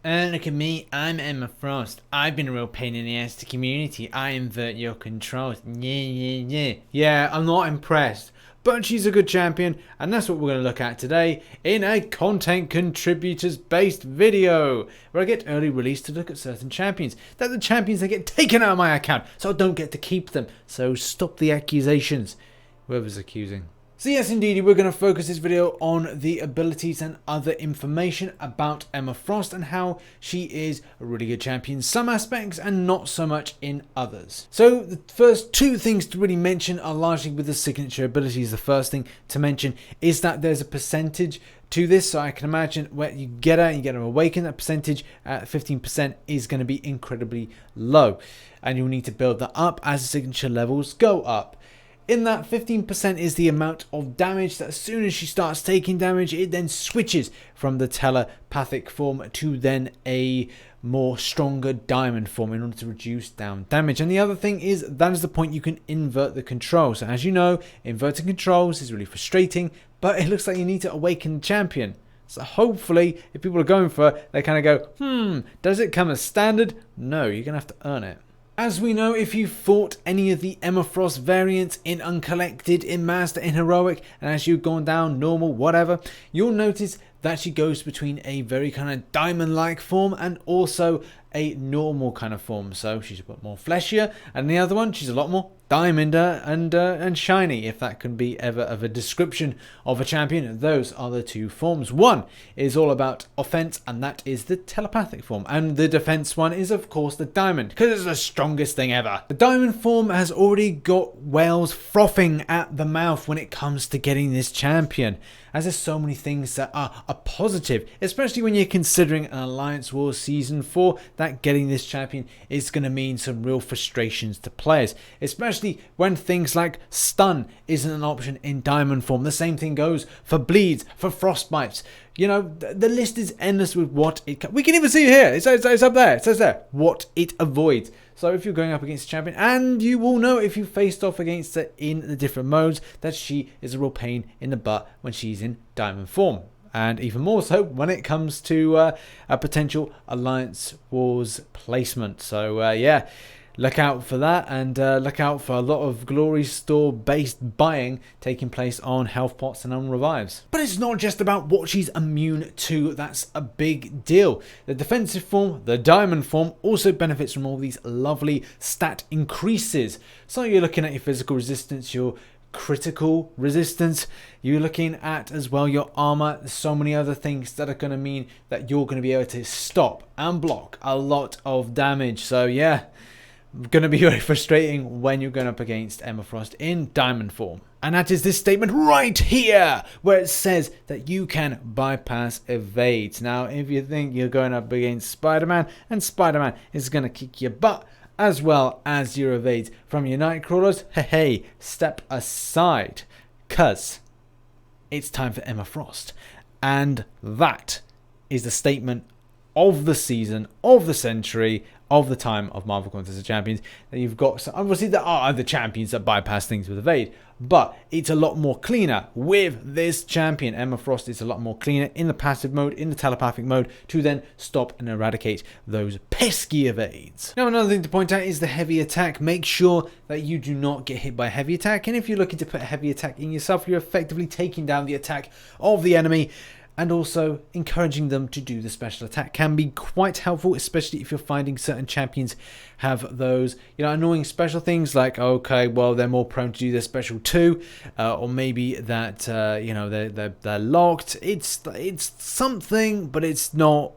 And look at me, I'm Emma Frost. I've been a real pain in the ass to the community. I invert your controls. Yeah, I'm not impressed. But she's a good champion, and that's what we're going to look at today in a content contributors based video where I get early release to look at certain champions. They're the champions that get taken out of my account, so I don't get to keep them. So stop the accusations, whoever's accusing. So yes, indeed, we're going to focus this video on the abilities and other information about Emma Frost and how she is a really good champion in some aspects and not so much in others. So the first two things to really mention are largely with the signature abilities. The first thing to mention is that there's a percentage to this, so I can imagine where you get her awakened, that percentage at 15% is going to be incredibly low, and you'll need to build that up as the signature levels go up. In that, 15% is the amount of damage that as soon as she starts taking damage, it then switches from the telepathic form to then a more stronger diamond form in order to reduce down damage. And the other thing is that is the point you can invert the controls. So as you know, inverting controls is really frustrating, but it looks like you need to awaken the champion. So hopefully, if people are going for it, they kind of go, does it come as standard? No, you're going to have to earn it. As we know, if you fought any of the Emma Frost variants in Uncollected, in Master, in Heroic, and as you've gone down normal, whatever, you'll notice that she goes between a very kind of diamond-like form and also a normal kind of form. So she's a bit more fleshier, and the other one, she's a lot more diamonder and shiny, if that can be ever of a description of a champion. Those are the two forms. One is all about offense, and that is the telepathic form, and the defense one is of course the diamond, because it's the strongest thing ever. The diamond form has already got whales frothing at the mouth when it comes to getting this champion, as there's so many things that are positive, especially when you're considering an Alliance Wars Season 4, that getting this champion is going to mean some real frustrations to players, especially when things like stun isn't an option in diamond form. The same thing goes for bleeds, for frostbites. You know, the list is endless with what it... We can even see it here. It's up there. It says there what it avoids. So if you're going up against a champion, and you will know if you faced off against her in the different modes, that she is a real pain in the butt when she's in diamond form. And even more so when it comes to a potential Alliance Wars placement. So yeah, look out for that, and look out for a lot of Glory Store based buying taking place on health pots and on revives. But it's not just about what she's immune to, that's a big deal. The defensive form, the diamond form, also benefits from all these lovely stat increases. So you're looking at your physical resistance, your critical resistance, you're looking at as well your armor, so many other things that are going to mean that you're going to be able to stop and block a lot of damage. So yeah, going to be very frustrating when you're going up against Emma Frost in diamond form. And that is this statement right here, where it says that you can bypass evades. Now, if you think you're going up against Spider-Man, and Spider-Man is going to kick your butt, as well as your evades from your Nightcrawlers, hey, step aside, cause it's time for Emma Frost. And that is the statement of the season, of the century, of the time of Marvel Contest of Champions. That you've got, so obviously there are other champions that bypass things with evade, but it's a lot more cleaner with this champion. Emma Frost is a lot more cleaner in the passive mode, in the telepathic mode, to then stop and eradicate those pesky evades. Now, another thing to point out is the heavy attack. Make sure that you do not get hit by heavy attack, and if you're looking to put a heavy attack in yourself, you're effectively taking down the attack of the enemy. And also encouraging them to do the special attack can be quite helpful, especially if you're finding certain champions have those, annoying special things like, okay, well, they're more prone to do their special too, or maybe that, they're locked. It's something, but it's not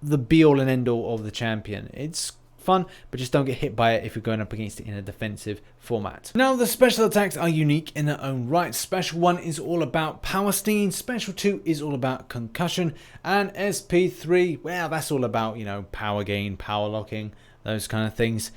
the be-all and end-all of the champion. It's fun, but just don't get hit by it if you're going up against it in a defensive format. Now, the special attacks are unique in their own right. Special 1 is all about power stinging, Special 2 is all about concussion, and SP3, well, that's all about, power gain, power locking, those kind of things.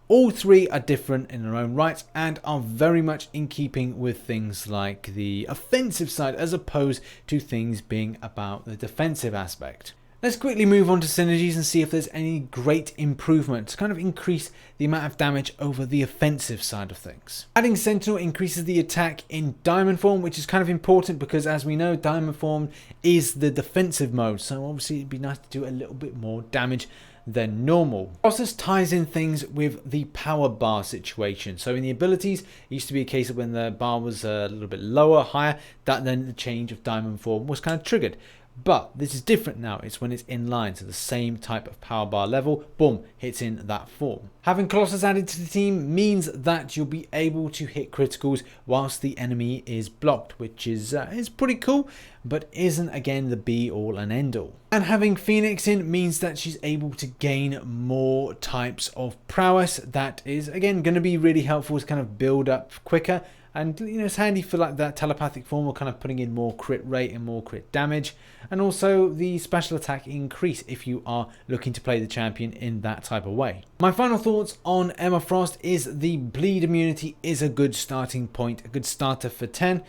All three are different in their own right and are very much in keeping with things like the offensive side as opposed to things being about the defensive aspect. Let's quickly move on to synergies and see if there's any great improvement to kind of increase the amount of damage over the offensive side of things. Adding Sentinel increases the attack in Diamond form, which is kind of important because, as we know, Diamond form is the defensive mode, so obviously it'd be nice to do a little bit more damage than normal. Process ties in things with the power bar situation. So in the abilities, it used to be a case of when the bar was a little bit lower, higher, that then the change of Diamond form was kind of triggered. But this is different now. It's when it's in line, so the same type of power bar level, boom, hits in that form. Having Colossus added to the team means that you'll be able to hit criticals whilst the enemy is blocked, which is pretty cool, but isn't again the be all and end all. And having Phoenix in means that she's able to gain more types of prowess. That is again going to be really helpful to kind of build up quicker. And you know, it's handy for like that telepathic form, or kind of putting in more crit rate and more crit damage, and also the special attack increase if you are looking to play the champion in that type of way. My final thoughts on Emma Frost is the bleed immunity is a good starting point, a good starter for 10.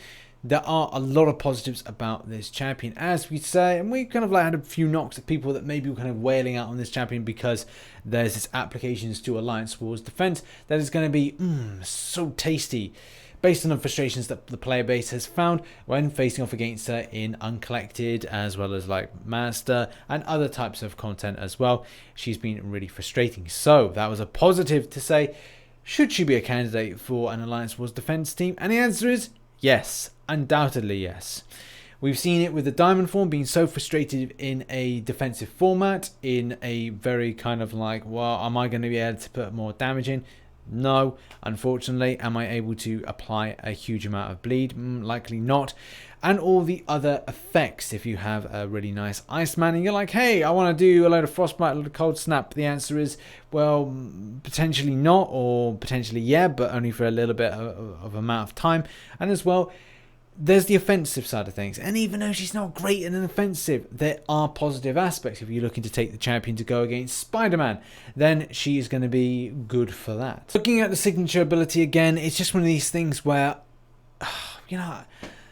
There are a lot of positives about this champion, as we say, and we kind of like had a few knocks at people that maybe were kind of wailing out on this champion because there's this applications to Alliance Wars defense that is going to be so tasty, based on the frustrations that the player base has found when facing off against her in Uncollected, as well as like Master and other types of content as well. She's been really frustrating. So that was a positive to say, should she be a candidate for an Alliance Wars defense team? And the answer is yes, undoubtedly yes. We've seen it with the Diamond form being so frustrated in a defensive format, in a very kind of like, well, am I going to be able to put more damage in? No, unfortunately. Am I able to apply a huge amount of bleed? Likely not. And all the other effects, if you have a really nice Iceman and you're like, hey, I want to do a load of Frostbite, a load of Cold Snap, the answer is, well, potentially not, or potentially yeah, but only for a little bit of amount of time. And as well, there's the offensive side of things, and even though she's not great in an offensive, there are positive aspects. If you're looking to take the champion to go against Spider-Man, then she is going to be good for that. Looking at the signature ability again, it's just one of these things where, you know,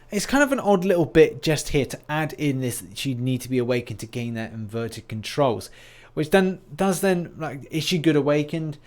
it's kind of an odd little bit just here to add in this, she'd need to be awakened to gain that inverted controls, which then like, is she good awakened?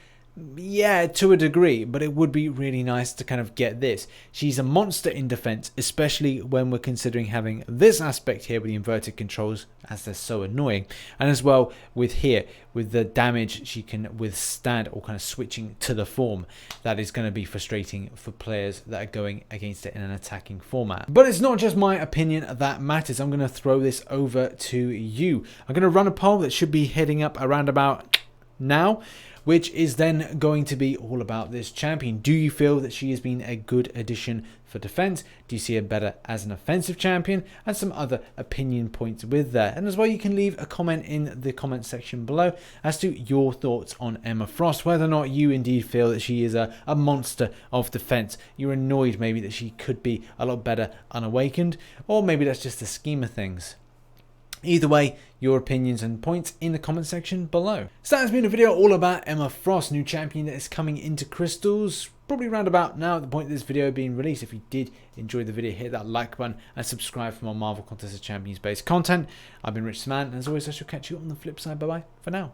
Yeah, to a degree, but it would be really nice to kind of get this. She's a monster in defense, especially when we're considering having this aspect here with the inverted controls, as they're so annoying, and as well with here with the damage she can withstand, or kind of switching to the form. That is going to be frustrating for players that are going against it in an attacking format. But it's not just my opinion that matters. I'm going to throw this over to you. I'm going to run a poll that should be heading up around about now, which is then going to be all about this champion. Do you feel that she has been a good addition for defense? Do you see her better as an offensive champion? And some other opinion points with that. And as well, you can leave a comment in the comment section below as to your thoughts on Emma Frost, whether or not you indeed feel that she is a monster of defense. You're annoyed maybe that she could be a lot better unawakened, or maybe that's just the scheme of things. Either way, your opinions and points in the comment section below. So that has been a video all about Emma Frost, new champion that is coming into Crystals, probably around about now at the point of this video being released. If you did enjoy the video, hit that like button and subscribe for more Marvel Contest of Champions based content. I've been RichTheMan, and as always, I shall catch you on the flip side. Bye bye for now.